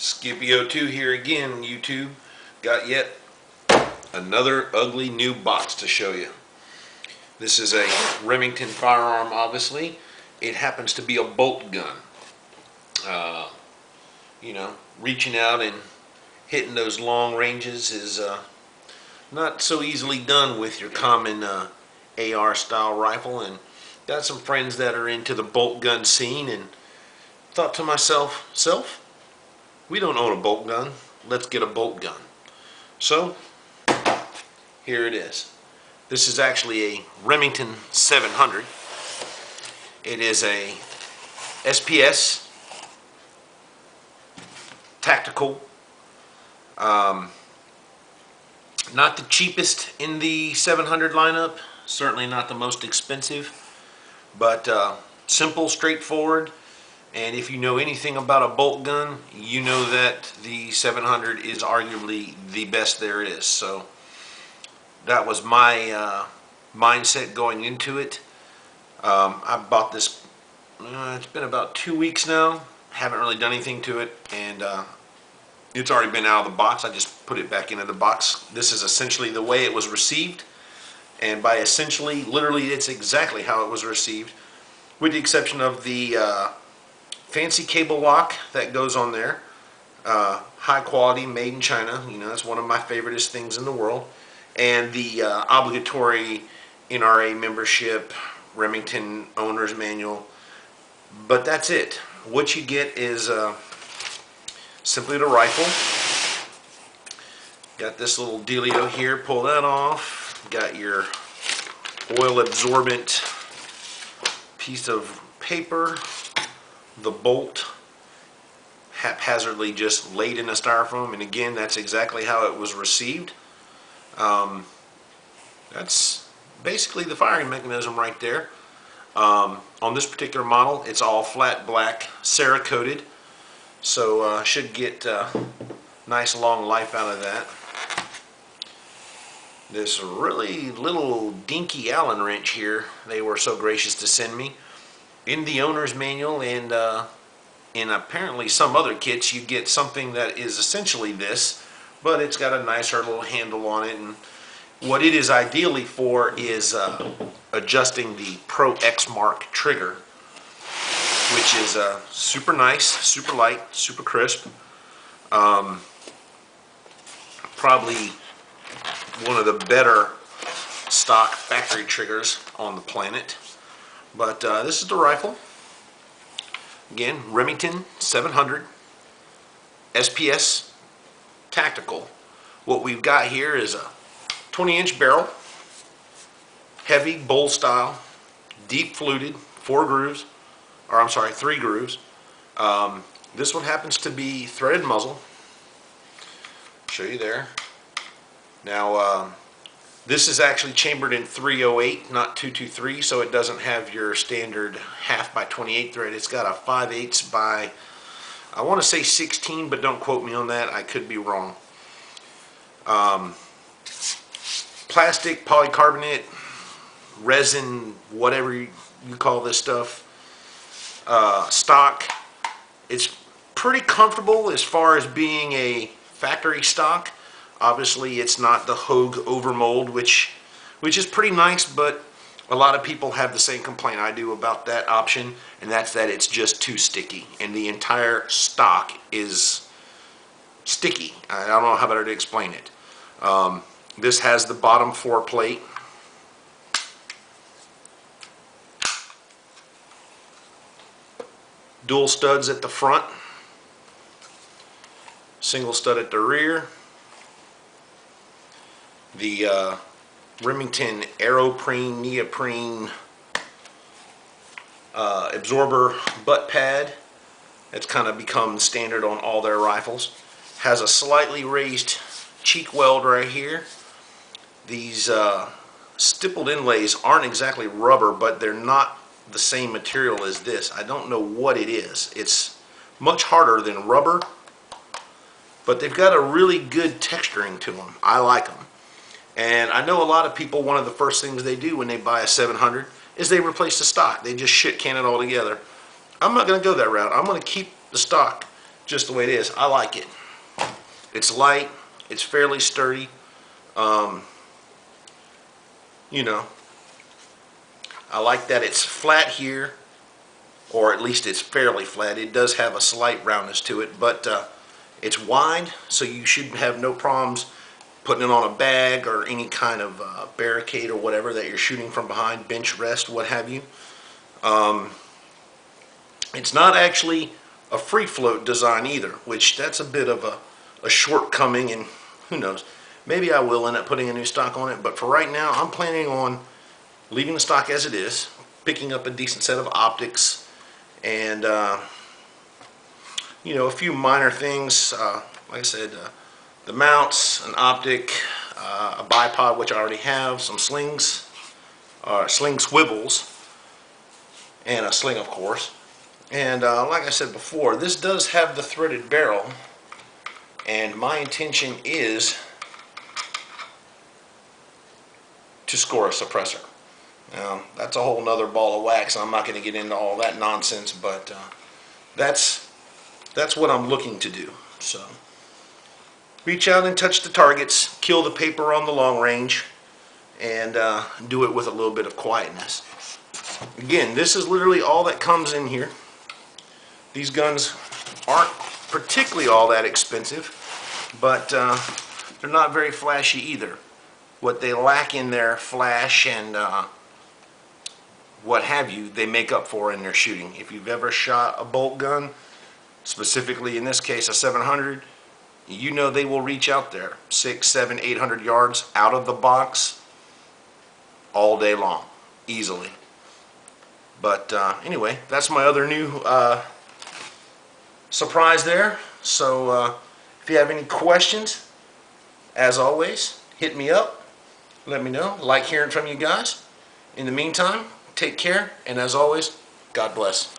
Scipio2 here again, YouTube. Got yet another ugly new box to show you. This is a Remington firearm, obviously. It happens to be a bolt gun. You know, reaching out and hitting those long ranges is not so easily done with your common AR style rifle. And got some friends that are into the bolt gun scene, and thought to myself, we don't own a bolt gun. Let's get a bolt gun. So, here it is. This is actually a Remington 700. It is a SPS Tactical. Not the cheapest in the 700 lineup. Certainly not the most expensive. But simple, straightforward. And if you know anything about a bolt gun, you know that the 700 is arguably the best there is. So that was my mindset going into it. I bought this, it's been about 2 weeks now. Haven't really done anything to it, and it's already been out of the box. I just put it back into the box. This is essentially the way it was received. And by essentially, literally, it's exactly how it was received, with the exception of the fancy cable lock that goes on there. High quality, made in China. You know, that's one of my favoriteest things in the world. And the obligatory NRA membership, Remington owner's manual. But that's it. What you get is simply the rifle. Got this little dealio here. Pull that off. Got your oil absorbent piece of paper. The bolt haphazardly just laid in a styrofoam, and again, that's exactly how it was received. That's basically the firing mechanism right there. On this particular model, it's all flat black, Cerakoted, so should get nice long life out of that. This really little dinky Allen wrench here, they were so gracious to send me. In the owner's manual and in apparently some other kits, you get something that is essentially this, but it's got a nicer little handle on it. And what it is ideally for is adjusting the Pro X Mark trigger, which is super nice, super light, super crisp. Probably one of the better stock factory triggers on the planet. But this is the rifle. Again, Remington 700 SPS Tactical. What we've got here is a 20-inch barrel, heavy bowl style, deep fluted, 3 grooves. This one happens to be threaded muzzle. Show you there. Now, this is actually chambered in 308, not 223, so it doesn't have your standard 1/2 by 28 thread. It's got a 5/8 by, I want to say 16, but don't quote me on that. I could be wrong. Plastic, polycarbonate, resin, whatever you call this stuff, stock. It's pretty comfortable as far as being a factory stock. Obviously, it's not the Hogue overmold, which is pretty nice, but a lot of people have the same complaint I do about that option, and that's that it's just too sticky, and the entire stock is sticky. I don't know how better to explain it. This has the bottom 4 plate. Dual studs at the front. Single stud at the rear. The Remington Aeroprene neoprene absorber butt pad. It's kind of become standard on all their rifles. Has a slightly raised cheek weld right here. These stippled inlays aren't exactly rubber, but they're not the same material as this. I don't know what it is. It's much harder than rubber, but they've got a really good texturing to them. I like them. And I know a lot of people, one of the first things they do when they buy a 700 is they replace the stock. They just shit can it all together. I'm not going to go that route. I'm going to keep the stock just the way it is. I like it. It's light. It's fairly sturdy. You know, I like that it's flat here, or at least it's fairly flat. It does have a slight roundness to it, but it's wide, so you should have no problems putting it on a bag or any kind of barricade or whatever that you're shooting from behind, bench rest, what have you. It's not actually a free float design either, which that's a bit of a shortcoming, and who knows, maybe I will end up putting a new stock on it, but for right now I'm planning on leaving the stock as it is, picking up a decent set of optics, and you know, a few minor things, like I said, the mounts, an optic, a bipod, which I already have, some slings, sling swivels, and a sling, of course. And like I said before, this does have the threaded barrel, and my intention is to score a suppressor. Now, that's a whole nother ball of wax. I'm not going to get into all that nonsense, but that's what I'm looking to do. So, reach out and touch the targets, kill the paper on the long range, and do it with a little bit of quietness. Again, this is literally all that comes in here. These guns aren't particularly all that expensive, but they're not very flashy either. What they lack in their flash and what have you, they make up for in their shooting. If you've ever shot a bolt gun, specifically in this case a 700, you know they will reach out there 600, 700, 800 yards out of the box all day long, easily. But anyway, that's my other new surprise there. So if you have any questions, as always, hit me up, let me know. Like hearing from you guys. In the meantime, take care, and as always, God bless.